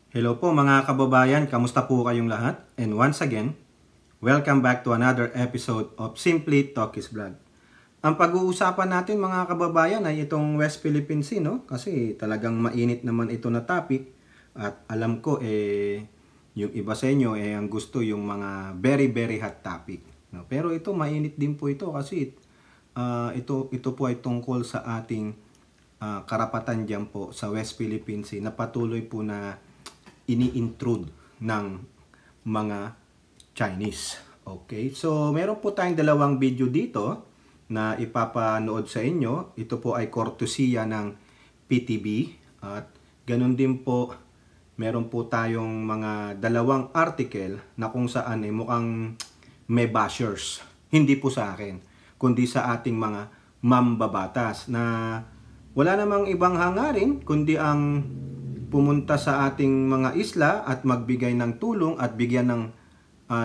Hello po mga kababayan, kamusta po kayong lahat? And once again, welcome back to another episode of Simply Talkies Vlog. Ang pag-uusapan natin mga kababayan ay itong West Philippine Sea, no? Kasi talagang mainit naman ito na topic at alam ko yung iba sa inyo ang gusto yung mga very hot topic, no? Pero ito mainit din po ito kasi ito po ay tungkol sa ating karapatan diyan po sa West Philippine Sea na patuloy po na ini-intrude ng mga Chinese. Okay, so meron po tayong dalawang video dito na ipapanood sa inyo. Ito po ay kortesiya ng PTV at ganun din po meron po tayong mga dalawang article na kung saan mukhang may bashers. Hindi po sa akin, kundi sa ating mga mambabatas na wala namang ibang hangarin kundi ang pumunta sa ating mga isla at magbigay ng tulong at bigyan ng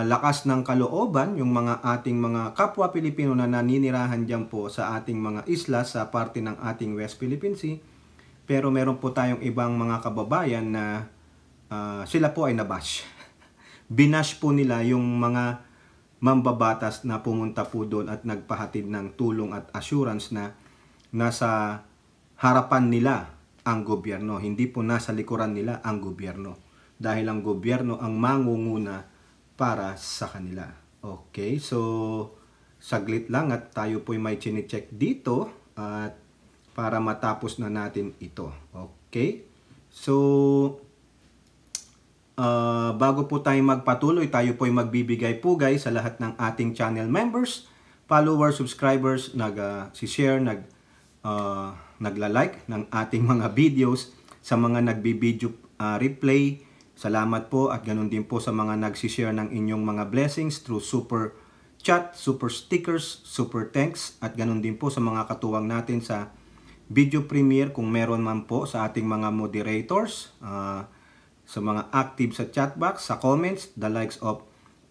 lakas ng kalooban yung mga ating mga kapwa Pilipino na naninirahan dyan po sa ating mga isla sa parte ng ating West Philippine Sea. Pero meron po tayong ibang mga kababayan na sila po ay nabash. Binash po nila yung mga mambabatas na pumunta po doon at nagpahatid ng tulong at assurance na nasa harapan nila ang gobyerno, hindi po nasa likuran nila ang gobyerno. Dahil ang gobyerno ang mangunguna para sa kanila. Okay, so saglit lang at tayo po'y may chine-check dito at para matapos na natin ito. Okay, so bago po tayo magpatuloy, tayo po'y magbibigay pugay sa lahat ng ating channel members, followers, subscribers, nag-share, nagla-like ng ating mga videos, sa mga nagbi-video replay, salamat po, at ganun din po sa mga nagsi-share ng inyong mga blessings through super chat, super stickers, super thanks, at ganun din po sa mga katuwang natin sa video premiere kung meron man po, sa ating mga moderators, sa mga active sa chat box, sa comments, the likes of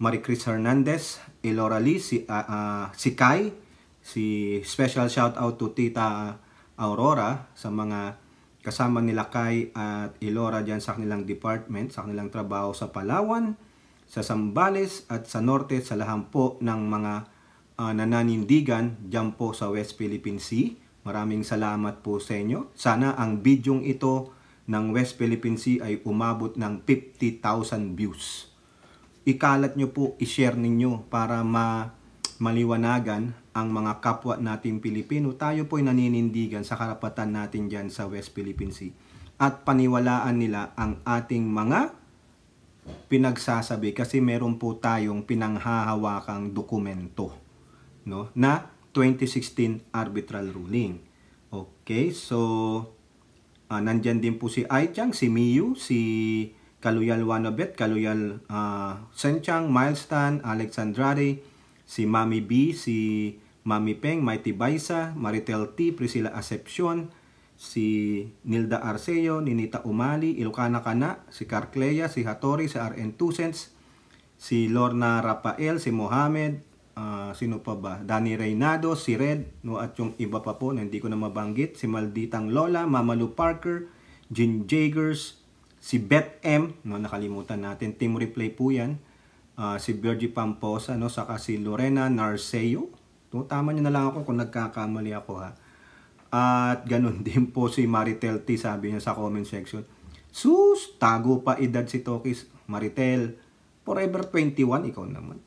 Maricris Hernandez, Elora Lee, si Kai, si special shout out to Tita Aurora, sa mga kasama nila Kai at Elora dyan sa kanilang department, sa kanilang trabaho sa Palawan, sa Zambales at sa Norte, sa lahat po ng mga nananindigan dyan po sa West Philippine Sea. Maraming salamat po sa inyo. Sana ang bidyong ito ng West Philippine Sea ay umabot ng 50,000 views. Ikalat nyo po, i-share ninyo para maliwanagan ang mga kapwa nating Pilipino. Tayo po'y naninindigan sa karapatan natin dyan sa West Philippine Sea. At paniwalaan nila ang ating mga pinagsasabi kasi meron po tayong pinanghahawakang dokumento, no, na 2016 arbitral ruling. Okay, so nandyan din po si Aichang, si Miyu, si Kaluyal Wanabet, Kaluyal Senchang, Milestan, Alexandrade, si Mami B, si Mami Peng, Mighty Baisa, Maritel T, Priscilla Acepcion, si Nilda Arceo, Ninita Umali, Ilocana Kana, si Carclea, si Hattori, si RN Tusens, si Lorna Rafael, si Mohamed, sino pa ba? Danny Reynado, si Red, no, at yung iba pa po na hindi ko na mabanggit, si Malditang Lola, Mamalu Parker, Jin Jagers, si Beth M, no, nakalimutan natin, team replay po yan, si Virgie Pamposa, no, saka si Lorena Narceo, no, tama nyo na lang ako kung nagkakamali ako, ha. At ganun din po si Maritel T, sabi niya sa comment section, sus, tago pa edad si Tokis. Maritel, forever 21, ikaw naman.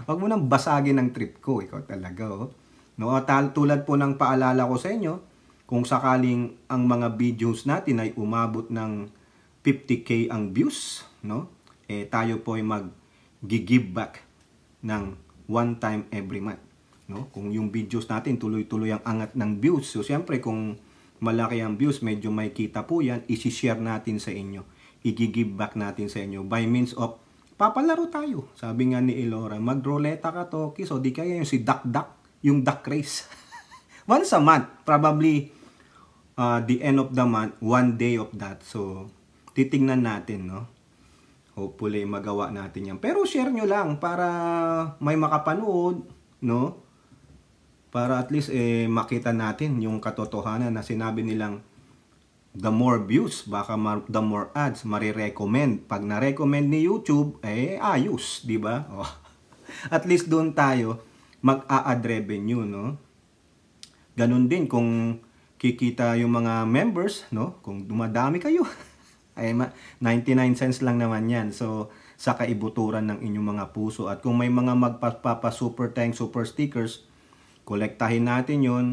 Wag mo nang basagin ang trip ko, ikaw talaga, oh. No, tulad po ng paalala ko sa inyo, kung sakaling ang mga videos natin ay umabot ng 50k ang views, no, tayo po ay mag-give back ng one time every month, no? Kung yung videos natin tuloy-tuloy ang angat ng views, so siyempre kung malaki ang views, medyo may kita po yan, isi-share natin sa inyo, i-give back natin sa inyo by means of papalaro tayo. Sabi nga ni Elora, mag-roleta ka, Toki. So, di kaya yung si Duck Duck, yung duck race. Once a month, probably the end of the month, one day of that. So, titingnan natin, no? Hopefully, magawa natin yan. Pero share nyo lang para may makapanood, no? Para at least makita natin yung katotohanan na sinabi nilang the more views, baka the more ads, marirecommend. Pag na-recommend ni YouTube, ayos, di ba? Oh. At least doon tayo mag-a-ad revenue, no? Ganun din kung kikita yung mga members, no? Kung dumadami kayo, 99 cents lang naman yan. So, sa kaibuturan ng inyong mga puso. At kung may mga magpapapa super thanks, super stickers, kolektahin natin yun,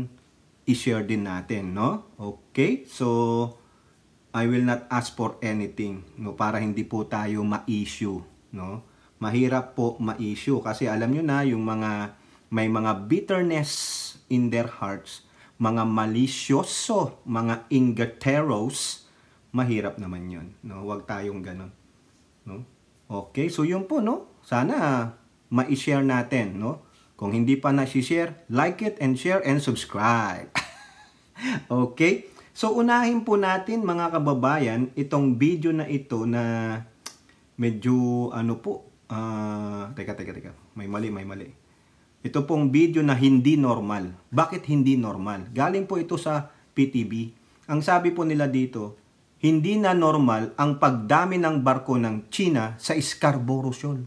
i-share din natin, no? Okay? So, I will not ask for anything, no? Para hindi po tayo ma-issue, no? Mahirap po ma-issue kasi alam nyo na yung mga may mga bitterness in their hearts, mga malisyoso, mga ingateros, mahirap naman yun, no? Huwag tayong ganon, no? Okay, so yun po, no? Sana ma-share natin, no? Kung hindi pa na-share, like it and share and subscribe. Okay? So unahin po natin mga kababayan itong video na ito na medyo ano po, teka. May mali. Ito pong video na hindi normal. Bakit hindi normal? Galing po ito sa PTV. Ang sabi po nila dito, hindi na normal ang pagdami ng barko ng China sa Scarborough Shoal.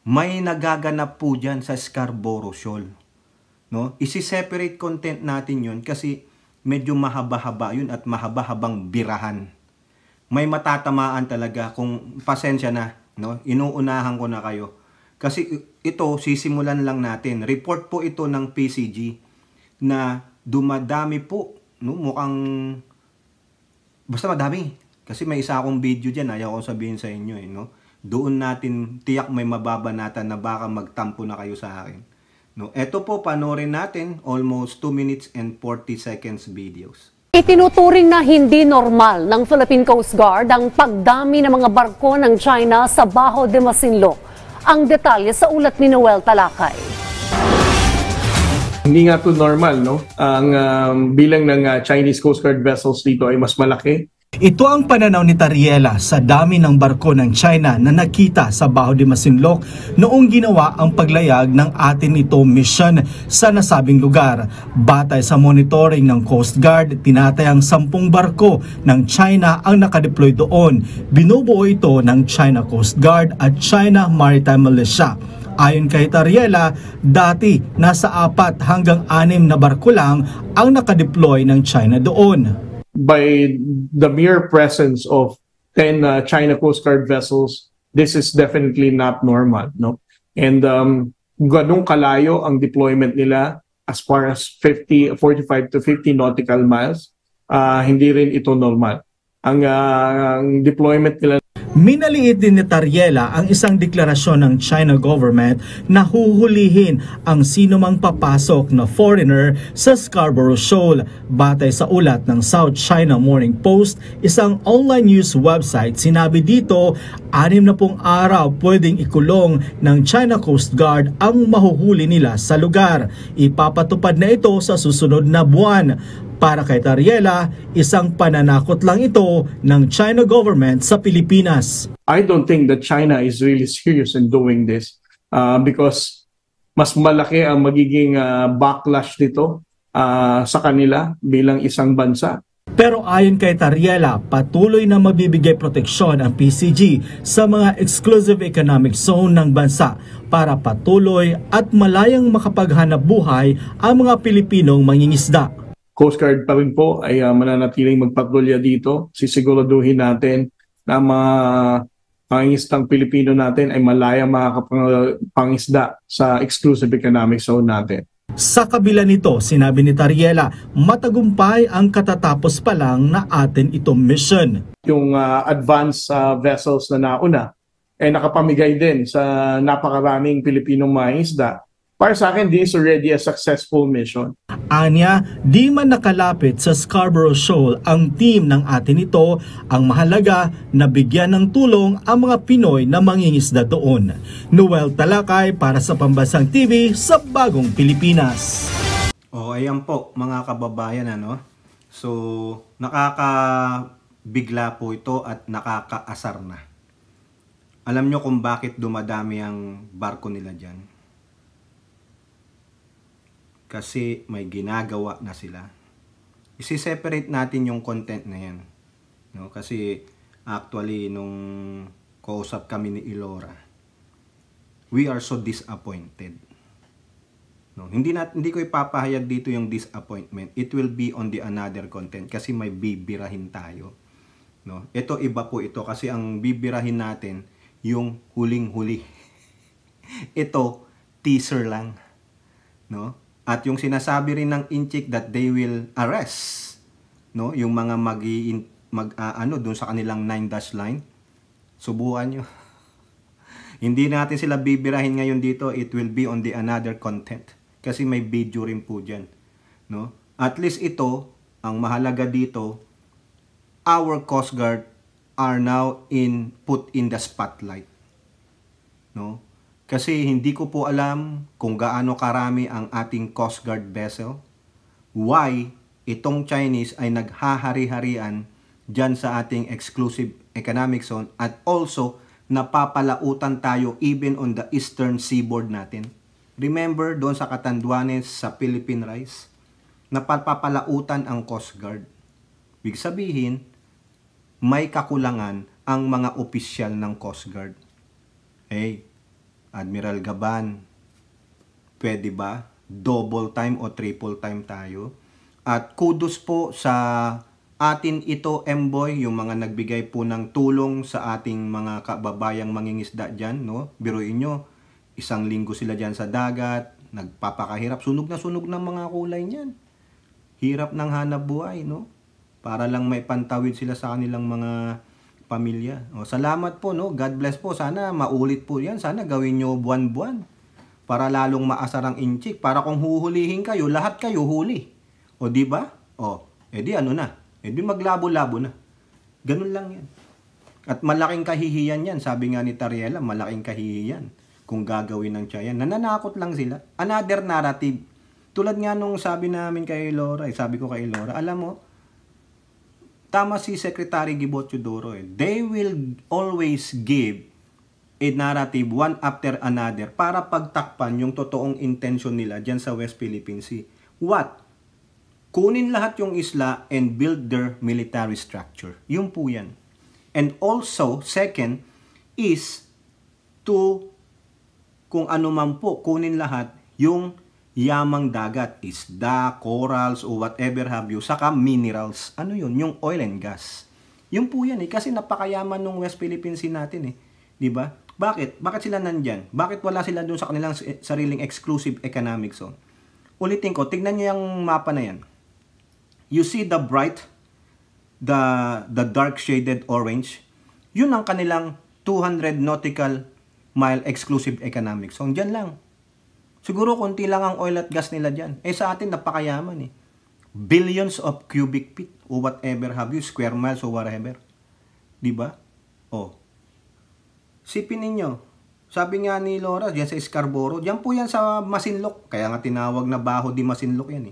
May nagaganap po dyan sa Scarborough Shoal. No? Isi-separate content natin yun kasi medyo mahaba-haba yun at mahaba-habang birahan. May matatamaan talaga kung pasensya na. No? Inuunahan ko na kayo. Kasi ito, sisimulan lang natin. Report po ito ng PCG na dumadami po. No? Mukhang basta madami. Kasi may isa akong video dyan, ayaw ko sabihin sa inyo no? Doon natin, tiyak may mababanatan na baka magtampo na kayo sa akin. No? Ito po, panoorin natin, almost 2 minutes and 40 seconds videos. Itinuturing na hindi normal ng Philippine Coast Guard ang pagdami ng mga barko ng China sa Baho de Masinloc. Ang detalye sa ulat ni Noel Talakay. Hindi nga to normal, no? Ang bilang ng Chinese Coast Guard vessels dito ay mas malaki. Ito ang pananaw ni Tariela sa dami ng barko ng China na nakita sa Baho de Masinloc noong ginawa ang paglayag ng atin ito mission sa nasabing lugar. Batay sa monitoring ng Coast Guard, tinatayang 10 barko ng China ang nakadeploy doon. Binubuo ito ng China Coast Guard at China Maritime Militia. Ayon kay Tariela, dati nasa 4 hanggang 6 na barko lang ang nakadeploy ng China doon. By the mere presence of 10 China Coast Guard vessels, this is definitely not normal, no? And ganung kalayo ang deployment nila as far as 45 to 50 nautical miles, hindi rin ito normal. Ang deployment nila. Minaliit din ni Tariela ang isang deklarasyon ng China government na huhulihin ang sino mang papasok na foreigner sa Scarborough Shoal. Batay sa ulat ng South China Morning Post, isang online news website, sinabi dito 60 araw pwedeng ikulong ng China Coast Guard ang mahuhuli nila sa lugar. Ipapatupad na ito sa susunod na buwan. Para kay Tariela, isang pananakot lang ito ng China government sa Pilipinas. I don't think that China is really serious in doing this because mas malaki ang magiging backlash nito sa kanila bilang isang bansa. Pero ayon kay Tariela, patuloy na magbibigay proteksyon ang PCG sa mga exclusive economic zone ng bansa para patuloy at malayang makapaghanap buhay ang mga Pilipinong mangingisda. Coast Guard pa rin po ay mananatiling magpatrolya dito. Sisiguraduhin natin na mga pangistang Pilipino natin ay malayang makakapangisda sa exclusive economic zone natin. Sa kabila nito, sinabi ni Tariela, matagumpay ang katatapos pa lang na atin itong mission. Yung advanced vessels na nauna ay nakapamigay din sa napakaraming Pilipinong mangingisda. Para sa akin, this is already a successful mission. Anya, di man nakalapit sa Scarborough Shoal ang team ng atin ito, ang mahalaga na bigyan ng tulong ang mga Pinoy na mangingisda doon. Noel Talakay para sa Pambansang TV sa Bagong Pilipinas. Ayan po mga kababayan, ano? So, nakakabigla po ito at nakakaasar na. Alam nyo kung bakit dumadami ang barko nila dyan? Kasi may ginagawa na sila. isi-separate natin yung content na yan. No? Kasi actually, nung kausap kami ni Ilora, we are so disappointed. No? Hindi ko ipapahayag dito yung disappointment. It will be on the another content kasi may bibirahin tayo. No? Ito, iba po ito kasi ang bibirahin natin yung huling-huli. Ito, teaser lang. No? At yung sinasabi rin ng Inchik that they will arrest, no, yung mga doon sa kanilang 9-dash line. Subukan nyo. Hindi natin sila bibirahin ngayon dito. It will be on the another content. Kasi may video rin po dyan. No? At least ito, ang mahalaga dito, our Coast Guard are now put in the spotlight. No? Kasi hindi ko po alam kung gaano karami ang ating Coast Guard vessel. Why itong Chinese ay naghahari-harian dyan sa ating exclusive economic zone at also napapalautan tayo even on the eastern seaboard natin. Remember doon sa Catanduanes, sa Philippine Rice, napapalautan ang Coast Guard. Ibig sabihin, may kakulangan ang mga opisyal ng Coast Guard. Hey, Admiral Gaban, pwede ba? Double time o triple time tayo? At kudos po sa atin ito, Mboy, yung mga nagbigay po ng tulong sa ating mga kababayang mangingisda dyan, no? Biruin nyo, 1 linggo sila dyan sa dagat, nagpapakahirap, sunog ng mga kulay niyan. Hirap ng hanap buhay, no? Para lang may pantawid sila sa kanilang mga pamilya. O, salamat po, no? God bless po. Sana maulit po yan. Sana gawin nyo buwan-buwan. Para lalong maasar ang Inchik. Para kung huhulihin kayo, lahat kayo huli. O, di ba? O, edi ano na? Edi maglabo-labo na. Ganun lang yan. At malaking kahihiyan yan. Sabi nga ni Tariela, malaking kahihiyan kung gagawin ng China. Nananakot lang sila. Another narrative. Tulad nga nung sabi namin kay Laura, sabi ko kay Laura, alam mo, tama si Secretary Gibo Teodoro. They will always give a narrative one after another para pagtakpan yung totoong intention nila dyan sa West Philippine Sea. What? Kunin lahat yung isla and build their military structure. Yun po yan. And also, second, is to, kung ano man po, kunin lahat yung yamang dagat, isda, corals, o whatever have you, saka minerals. Ano yun? Yung oil and gas. Yun po yan kasi napakayaman ng West Philippine Sea natin Di ba? Bakit? Bakit sila nandyan? Bakit wala sila dun sa kanilang sariling exclusive economic zone? Ulitin ko, tignan nyo yung mapa na yan. You see the bright, the dark shaded orange? Yun ang kanilang 200 nautical mile exclusive economic zone. Dyan lang. Siguro konti lang ang oil at gas nila dyan. Sa atin, napakayaman Billions of cubic feet o whatever have you, square miles o whatever. Diba? Sipin ninyo. Sabi nga ni Laura, dyan sa Scarborough, dyan po yan sa Masinloc. Kaya nga tinawag na Baho di Masinloc yan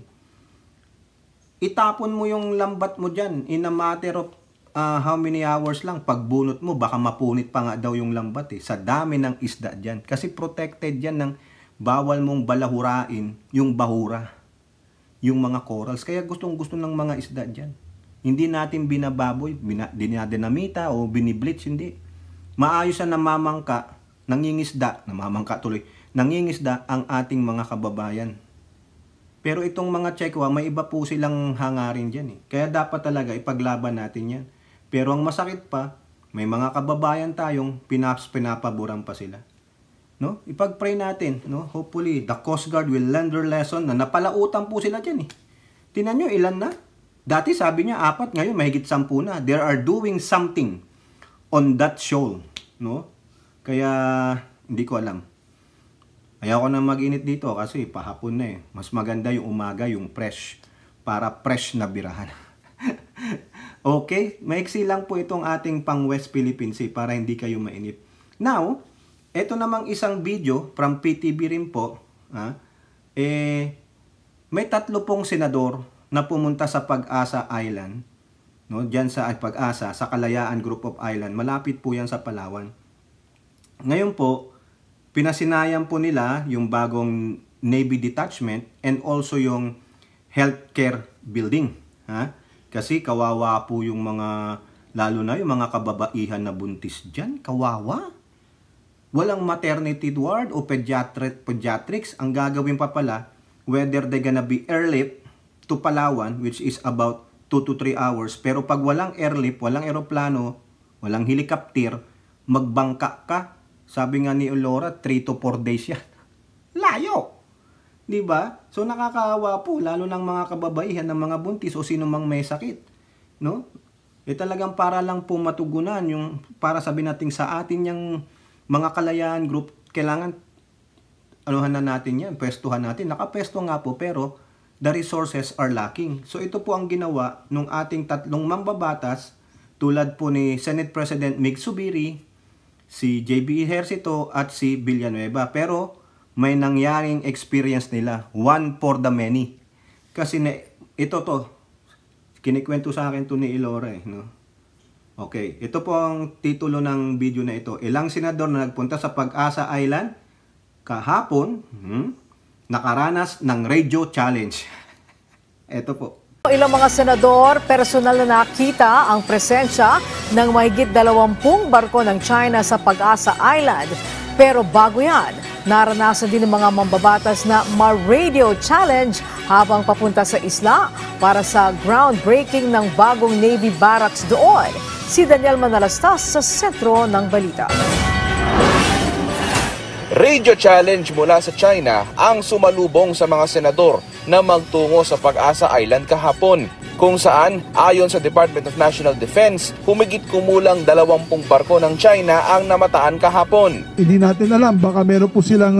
Itapon mo yung lambat mo dyan in a matter of how many hours lang. Pagbunot mo, baka mapunit pa nga daw yung lambat Sa dami ng isda dyan. Kasi protected yan ng bawal mong balahurain yung bahura, yung mga corals. Kaya gustong-gusto ng mga isda dyan. Hindi natin binababoy, dinadinamita o binibleach, hindi. Maayos na namamangka, nangingisda ang ating mga kababayan. Pero itong mga Chekwa, may iba po silang hangarin dyan Kaya dapat talaga ipaglaban natin yan. Pero ang masakit pa, may mga kababayan tayong pinapaboran pa sila. No? Ipag-pray natin, no? Hopefully, the Coast Guard will learn their lesson na napalautan po sila dyan Tingnan nyo, ilan na? Dati sabi niya 4, ngayon mahigit 10 na. They are doing something on that shoal, no? Kaya, hindi ko alam. Ayaw ko na mag-init dito kasi pahapon na Mas maganda yung umaga, yung fresh. Para fresh na birahan. Okay? Maiksi lang po itong ating pang West Philippine Sea para hindi kayo mainip. Now, ito namang isang video from PTV rin po, may 3 pong senador na pumunta sa Pag-asa Island, no? Diyan sa Pag-asa, sa Kalayaan Group of Island, malapit po yan sa Palawan. Ngayon po, pinasinayan po nila yung bagong Navy detachment and also yung healthcare building. Ha? Kasi kawawa po yung mga, lalo na yung mga kababaihan na buntis dyan, kawawa. Walang maternity ward o pediatrics. Ang gagawin pa pala, whether they gonna be airlift to Palawan, which is about 2 to 3 hours. Pero pag walang airlift, walang eroplano, walang helicopter, magbangka ka. Sabi nga ni Laura, 3 to 4 days yan. Layo! Diba? So nakakaawa po, lalo ng mga kababaihan ng mga buntis o sino mang may sakit. No? Talagang para lang po matugunan, yung para sabi natin sa atin yung mga kalayaan group, kailangan anuhan na natin yan, pwestuhan natin. Nakapwesto nga po, pero the resources are lacking. So ito po ang ginawa ng ating tatlong mambabatas, tulad po ni Senate President Mig Zubiri, si JB Ejercito at si Villanueva. Pero may nangyaring experience nila, one for the many. Kasi ito to, kinikwento sa akin to ni Ilora no? Okay, ito po ang titulo ng video na ito. Ilang senador na nagpunta sa Pag-asa Island kahapon, nakaranas ng radio challenge. Ito po. Ilang mga senador personal na nakita ang presensya ng mahigit 20 barko ng China sa Pag-asa Island. Pero bago yan, naranasan din ng mga mambabatas na ma-radio challenge habang papunta sa isla para sa groundbreaking ng bagong Navy barracks doon. Si Daniel Manalastas sa sentro ng balita. Radio challenge mula sa China ang sumalubong sa mga senador na magtungo sa Pag-asa Island kahapon, kung saan ayon sa Department of National Defense, humigit kumulang 20 barko ng China ang namataan kahapon. Hindi natin alam, baka meron po silang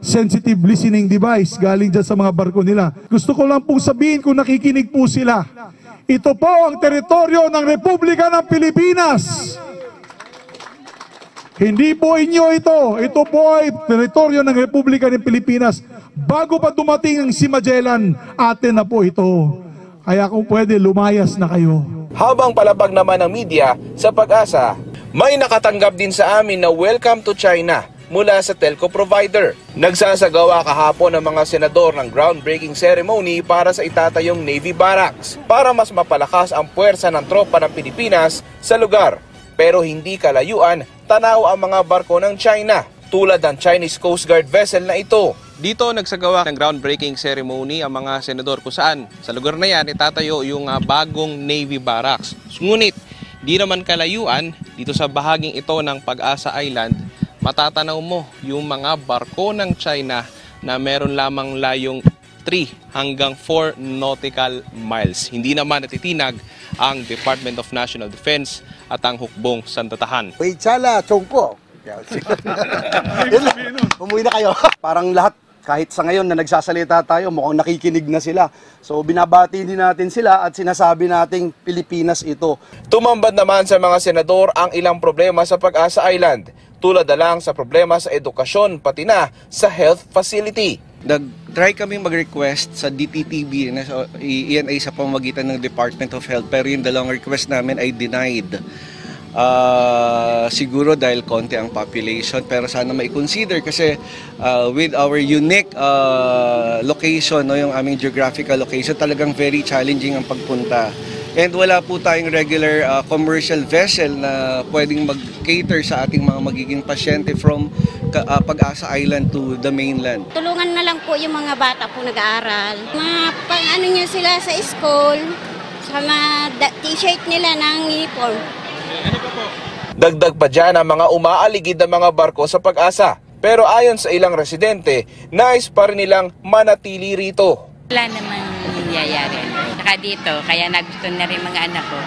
sensitive listening device galing dyan sa mga barko nila. Gusto ko lang pong sabihin kung nakikinig po sila. Ito po ang teritoryo ng Republika ng Pilipinas. Hindi po inyo ito. Ito po ay teritoryo ng Republika ng Pilipinas. Bago pa dumating ang si Magellan, atin na po ito. Kaya kung pwede, lumayas na kayo. Habang palabag naman ng media sa Pag-asa, may nakatanggap din sa amin na welcome to China mula sa telco provider. Nagsasagawa kahapon ng mga senador ng groundbreaking ceremony para sa itatayong Navy Barracks para mas mapalakas ang puwersa ng tropa ng Pilipinas sa lugar. Pero hindi kalayuan, tanaw ang mga barko ng China tulad ng Chinese Coast Guard vessel na ito. Dito nagsagawa ng groundbreaking ceremony ang mga senador kung saan sa lugar na yan itatayo yung bagong Navy Barracks. Ngunit di naman kalayuan dito sa bahaging ito ng Pag-asa Island, matatanaw mo yung mga barko ng China na meron lamang layong 3 hanggang 4 nautical miles. Hindi naman natitinag ang Department of National Defense at ang hukbong sandatahan. Wait, Chala, Chong po. Umuwi na kayo. Parang lahat, kahit sa ngayon na nagsasalita tayo, mukhang nakikinig na sila. So binabati din natin sila at sinasabi nating Pilipinas ito. Tumambad naman sa mga senador ang ilang problema sa Pag-asa Island, tulad na lang sa problema sa edukasyon pati na sa health facility. Nag-try kaming mag-request sa DTTB na iyan ay sa pamamagitan ng Department of Health, pero yung dalawang request namin ay denied. Siguro dahil konti ang population, pero sana mai-consider kasi with our unique location, no, yung aming geographical location, talagang very challenging ang pagpunta. And wala po tayong regular commercial vessel na pwedeng mag-cater sa ating mga magiging pasyente from Pag-asa Island to the mainland. Tulungan na lang po yung mga bata po nag-aaral. Pang-ano niya sila sa school, sa mga t-shirt nila ng uniform. Dagdag pa dyan ang mga umaaligid na mga barko sa Pag-asa. Pero ayon sa ilang residente, nais pa rin nilang manatili rito. Wala namang nangyayari. Saka dito, kaya nagustuhan na rin mga anak ko.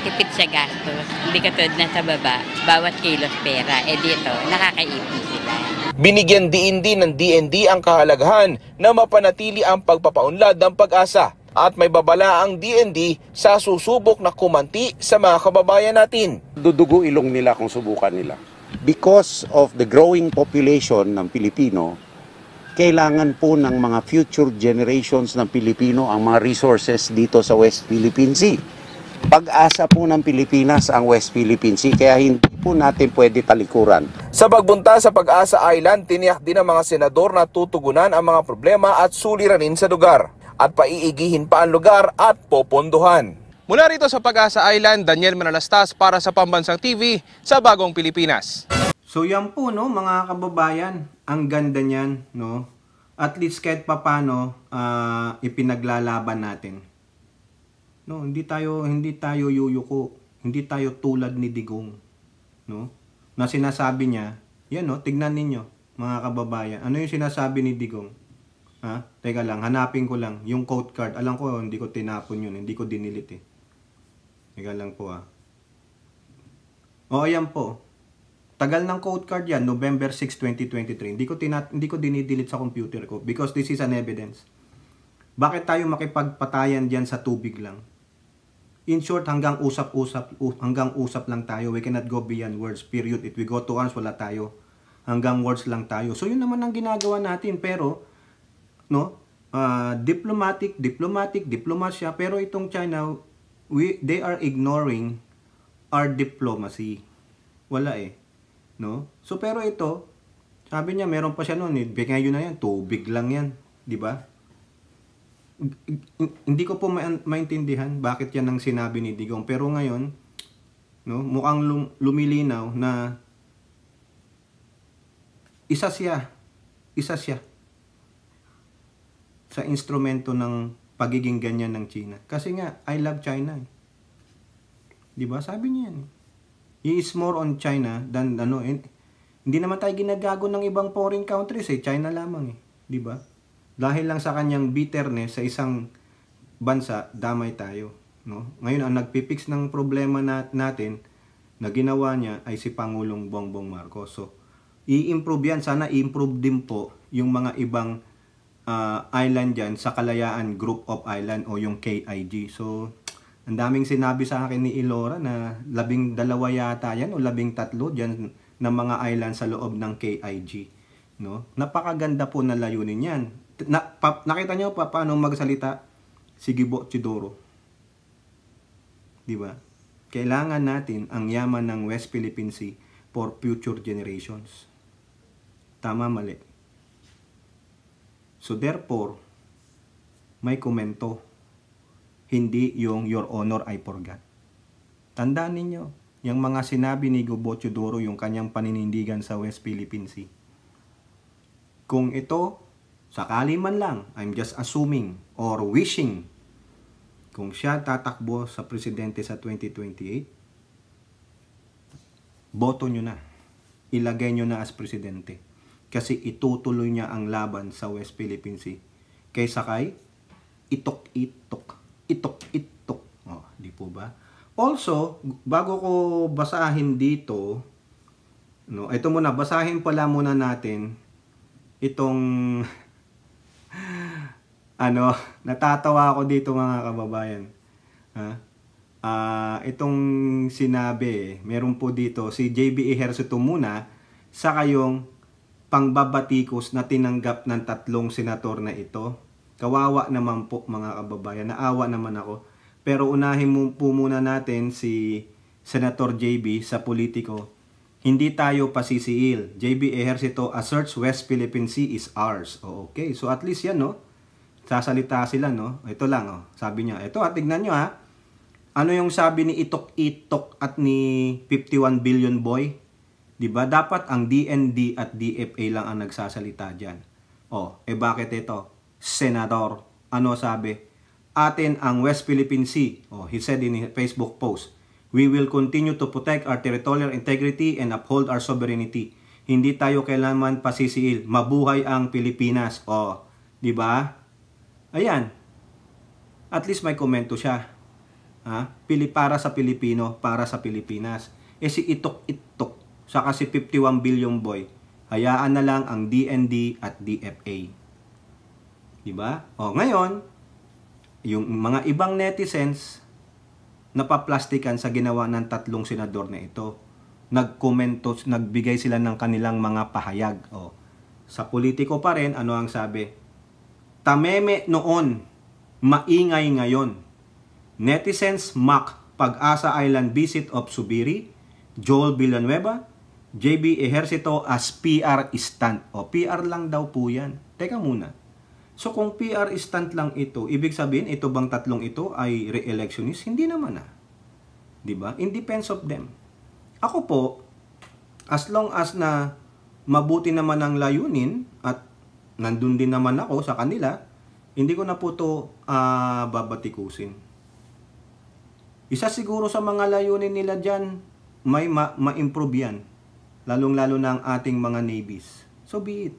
Tipid sa gastos. Hindi katulad na sa baba, bawat kilos pera. Dito, nakakaipon sila. Binigyan din ng DND ang kahalagahan na mapanatili ang pagpapaunlad ng Pag-asa. At may babala ang DND sa susubok na kumanti sa mga kababayan natin. Dudugo ilong nila kung subukan nila. Because of the growing population ng Pilipino, kailangan po ng mga future generations ng Pilipino ang mga resources dito sa West Philippine Sea. Pag-asa po ng Pilipinas ang West Philippine Sea, kaya hindi po natin pwede talikuran. Sa pagbunta sa Pag-asa Island, tiniyak din ng mga senador na tutugunan ang mga problema at suliranin sa lugar. at paiigihin pa ang lugar at popondohan. Mula rito sa Pag-asa Island, Daniel Manalastas para sa Pambansang TV sa Bagong Pilipinas. So yan po, no, mga kababayan, ang ganda niyan, no? At least kahit papano ipinaglalaban natin. No, hindi tayo yuyuko, hindi tayo tulad ni Digong, no? Na sinasabi niya, yan, no, tignan ninyo, mga kababayan. Ano yung sinasabi ni Digong? Ha? Teka lang, hanapin ko lang yung quote card. Alam ko, hindi ko tinapon yun, hindi ko dinilit eh. Teka lang po O, ayan po. Tagal ng code card yan, November 6, 2023. Hindi ko dinidelete sa computer ko because this is an evidence. Bakit tayo makipagpatayan diyan sa tubig lang? In short, hanggang usap lang tayo. We cannot go beyond words, period. If we go to arms, wala tayo. Hanggang words lang tayo. So, yun naman ang ginagawa natin. Pero, no, diplomacy. Pero itong China, they are ignoring our diplomacy. Wala eh. No? So pero ito, sabi niya meron pa siya noon, bigay yun na yan, tubig lang yan, di ba? Hindi ko po maintindihan bakit yan ang sinabi ni Digong, pero ngayon, no, mukhang lumilinaw na isa siya sa instrumento ng pagiging ganyan ng China. Kasi nga, I love China. Di ba? Sabi niya yan. He is more on China than hindi naman tayo ginagago ng ibang foreign countries eh. China lamang eh. Di ba? Dahil lang sa kanyang bitterness sa isang bansa, damay tayo. No? Ngayon, ang nagpipix ng problema natin na ginawa niya ay si Pangulong Bongbong Marcos. So, i-improve yan. Sana i-improve din po yung mga ibang island dyan sa Kalayaan Group of Island o yung KIG. So, ang daming sinabi sa akin ni Ilora na 12 yata yan o 13 dyan ng mga island sa loob ng KIG. No? Napakaganda po na layunin yan. Nakita nyo pa paano magsalita si Gibo Chidoro. Diba? Kailangan natin ang yaman ng West Philippine Sea for future generations. Tama, mali. So therefore, may komento. Hindi yung Your Honor, I forgot. Tandaan ninyo, yung mga sinabi ni Gibo Chidoro, yung kanyang paninindigan sa West Philippine Sea. Kung ito, sakali man lang, I'm just assuming or wishing, kung siya tatakbo sa presidente sa 2028, boto nyo na. Ilagay nyo na as presidente. Kasi itutuloy niya ang laban sa West Philippine Sea. Kaysa kay itok-itok. Oh, di po ba? Also, bago ko basahin dito, no, ito muna, basahin pala muna natin itong natatawa ako dito mga kababayan. Itong sinabi, meron po dito si JB Ejercito muna sa kayong pangbabatikos na tinanggap ng 3 senator na ito. Kawawa naman po mga kababayan, naawa naman ako. Pero unahin po muna natin si Senator JB sa politiko. Hindi tayo pasisiil. JB Ejercito asserts West Philippine Sea is ours. Okay, so at least yan, no? Sasalita sila, no? Ito lang, sabi niya. Ito, tignan nyo ha. Ano yung sabi ni Itok-Itok at ni 51 billion boy? Diba? Dapat ang DND at DFA lang ang nagsasalita dyan. Bakit ito? Senador, ano sabi? Atin ang West Philippine Sea. He said in his Facebook post, we will continue to protect our territorial integrity and uphold our sovereignty. Hindi tayo kailanman pasisiil. Mabuhay ang Pilipinas. Di ba? Ayan. At least may komento siya. Para sa Pilipino, para sa Pilipinas. Si Itok-Itok, saka si 51 billion boy, hayaan na lang ang DND at DFA. Diba? Ngayon, yung mga ibang netizens napaplastikan sa ginawa ng 3 senador na ito. Nagkomento, nagbigay sila ng kanilang mga pahayag. Sa politiko pa rin, ano ang sabi? Tameme noon, maingay ngayon. Netizens mock Pag-asa Island visit of Subiri, Joel Villanueva, JB Ejercito as PR stunt. PR lang daw po yan. Teka muna. So kung PR stunt lang ito, ibig sabihin ito bang tatlong ito ay re-electionist? Hindi naman ah. 'Di ba? In defense of them. Ako po, as long as na mabuti naman ang layunin at nandun din naman ako sa kanila, hindi ko na po ito babatikusin. Isa siguro sa mga layunin nila dyan, may ma-improve yan. Lalong-lalo na ang ating mga navies. So be it.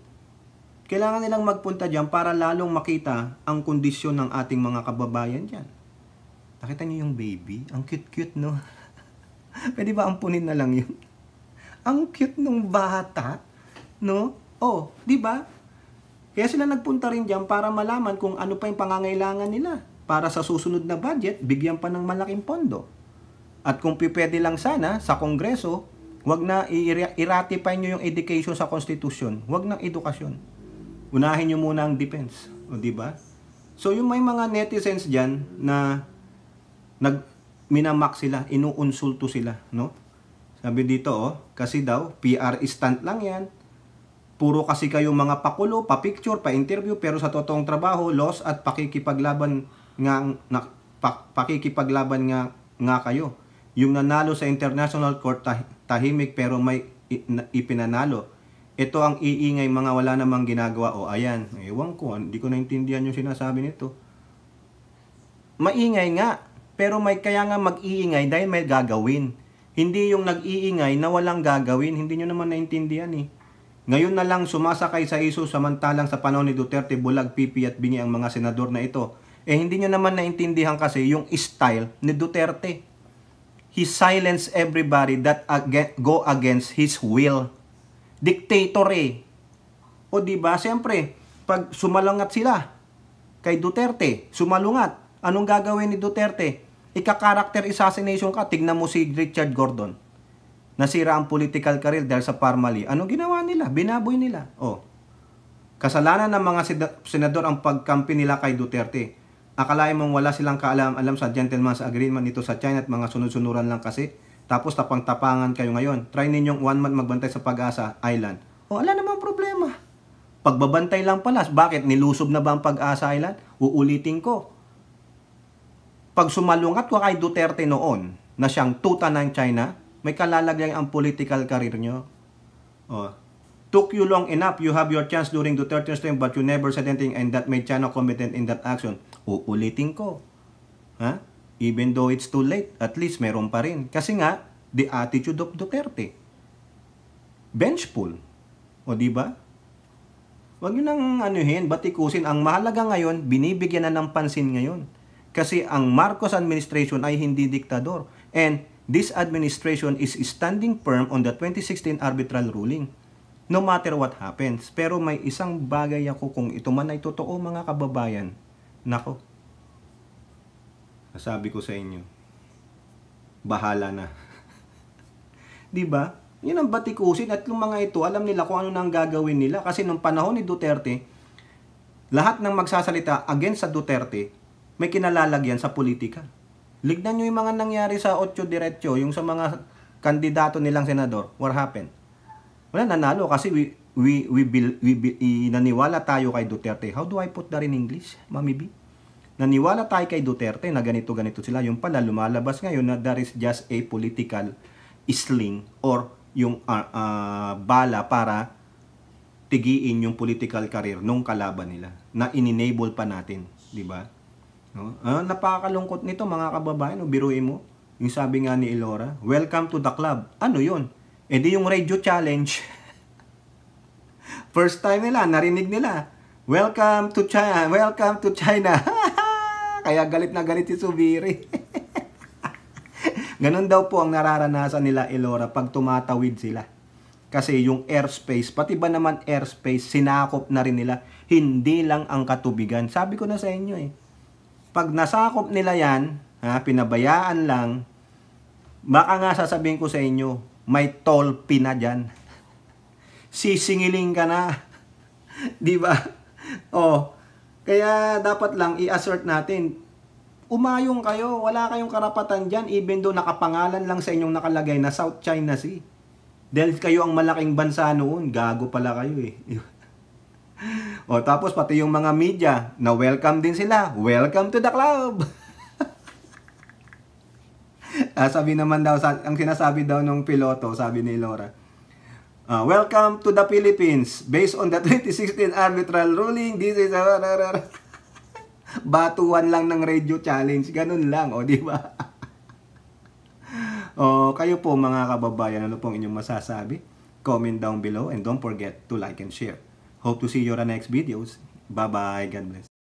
Kailangan nilang magpunta dyan para lalong makita ang kondisyon ng ating mga kababayan dyan. Nakita niyo yung baby? Ang cute-cute, no? Pwede ba ampunin na lang yun? Ang cute nung bata, no? Oh, di ba? Kaya sila nagpunta rin dyan para malaman kung ano pa yung pangangailangan nila. Para sa susunod na budget, bigyan pa ng malaking pondo. At kung pwede lang sana, sa Kongreso, wag na i-ratify nyo yung education sa Constitution. Wag ng edukasyon. Unahin nyo muna ang defense. O, di ba? So, yung may mga netizens dyan na minamak sila, inuunsulto sila, no? Sabi dito, kasi daw, PR stunt lang yan. Puro kasi kayo mga pakulo, pa-picture, pa-interview, pero sa totoong trabaho, loss at pakikipaglaban nga kayo. Yung nanalo sa International Court, tahimik pero may ipinanalo. Ito ang iingay, mga wala namang ginagawa. O ayan, ewan ko, hindi ko naintindihan yung sinasabi nito. Maingay nga, pero kaya nga mag-iingay dahil may gagawin. Hindi yung nag-iingay na walang gagawin. Hindi nyo naman naintindihan eh. Ngayon na lang sumasakay sa iso, samantalang sa panahon ni Duterte, bulag, pipi at bingi ang mga senador na ito. Hindi nyo naman naintindihan kasi yung style ni Duterte. He silenced everybody that go against his will. Dictator eh. O diba, siyempre, pag sumalungat sila kay Duterte, sumalungat, anong gagawin ni Duterte? Ika-character assassination ka. Tignan mo si Richard Gordon. Nasira ang political career dahil sa Parmali. Anong ginawa nila? Binaboy nila. Kasalanan ng mga senador ang pagkampi nila kay Duterte. Akalain mong wala silang kaalam-alam sa gentleman's agreement nito sa China at mga sunod-sunuran lang kasi. Tapos tapang-tapangan kayo ngayon. Try ninyong 1 month magbantay sa Pag-asa Island. Wala namang problema. Pagbabantay lang pala. Bakit? Nilusob na ba ang Pag-asa Island? Uulitin ko. Pag sumalungat ko kay Duterte noon na siyang tuta ng China, may kalalagay ang political career nyo. Took you long enough. You have your chance during Duterte's term but you never said anything and that made China competent in that action. Uulitin ko. Even though it's too late, at least meron pa rin. Kasi nga, the attitude of Duterte. Benchful. O diba? Huwag nyo nang batikusin. Ang mahalaga ngayon, binibigyan na ng pansin ngayon. Kasi ang Marcos administration ay hindi diktador. And this administration is standing firm on the 2016 arbitral ruling. No matter what happens. Pero may isang bagay ako kung ito man ay totoo, mga kababayan. Nako. Sabi ko sa inyo, bahala na. Diba? Yun ang batikusin at yung mga ito, alam nila kung ano nang gagawin nila. Kasi nung panahon ni Duterte, lahat ng magsasalita against sa Duterte, may kinalalagyan sa politika. Lignan nyo yung mga nangyari sa 8 Diretso, yung sa mga kandidato nilang senador. What happened? Wala, nanalo kasi naniwala tayo kay Duterte. How do I put that in English, Mami B? Naniwala tayo kay Duterte na ganito-ganito sila. Yung pala lumalabas ngayon na there is just a political sling or yung bala para tigiin yung political career nung kalaban nila na in-enable pa natin, di ba? Napakalungkot nito, mga kababayan. Biruin mo, yung sabi nga ni Elora, welcome to the club. Ano yun? Di yung radio challenge. First time nila, narinig nila. Welcome to China. Welcome to China. Kaya galit na galit si Subiri. Ganon daw po ang nararanasan nila, Elora, pag tumatawid sila. Kasi yung airspace, pati ba naman airspace, sinakop na rin nila. Hindi lang ang katubigan. Sabi ko na sa inyo pag nasakop nila yan, pinabayaan lang, baka nga sasabihin ko sa inyo, may toll fee na dyan. Sisingiling ka na. Diba? Kaya dapat lang i-assert natin, umayong kayo, wala kayong karapatan dyan, even though nakapangalan lang sa inyong nakalagay na South China Sea. Dahil kayo ang malaking bansa noon, gago pala kayo O tapos pati yung mga media, na welcome din sila. Welcome to the club. Sabi naman daw, ang sinasabi daw ng piloto, sabi ni Laura, welcome to the Philippines. Based on the 2016 arbitral ruling, this is batuan lang ng radio challenge. Ganun lang, o di ba? O kayo po mga kababayan, ano pong inyong masasabi? Comment down below and don't forget to like and share. Hope to see you on the next videos. Bye-bye. God bless.